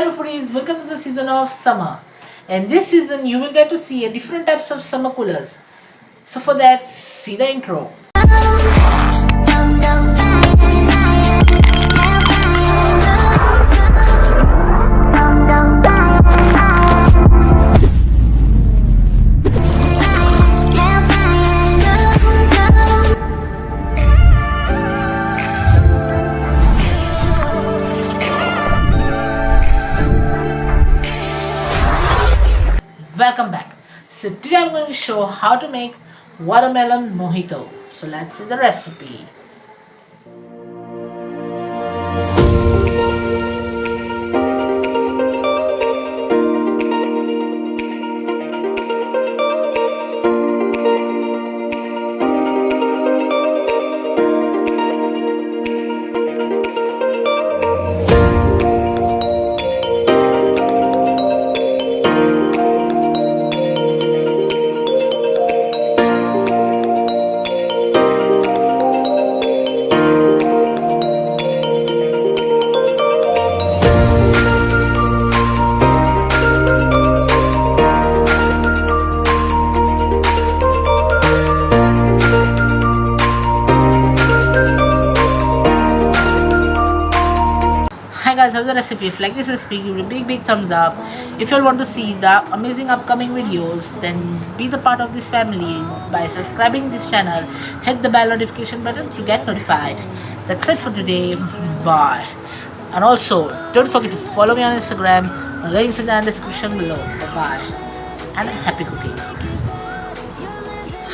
Hello foodies, welcome to the season of summer. And this season you will get to see a different types of summer coolers. So for that, see the intro. Welcome back. So today I'm going to show how to make watermelon mojito. So let's see the recipe. Hi guys, how's the recipe? If you like this recipe, give it a big thumbs up. If you all want to see the amazing upcoming videos, then be the part of this family by subscribing this channel. Hit the bell notification button to get notified. That's it for today. Bye. And also, don't forget to follow me on Instagram. The links in the description below. Bye. And happy cooking.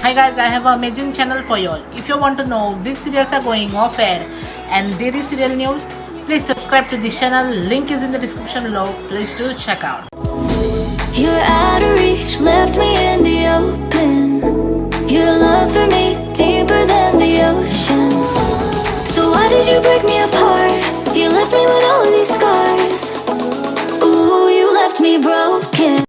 Hi guys, I have an amazing channel for you all. If you want to know which serials are going off air and daily serial news, please subscribe to this channel. Link is in the description below. Please do check out. You're out of reach, left me in the open. Your love for me deeper than the ocean. So why did you break me apart?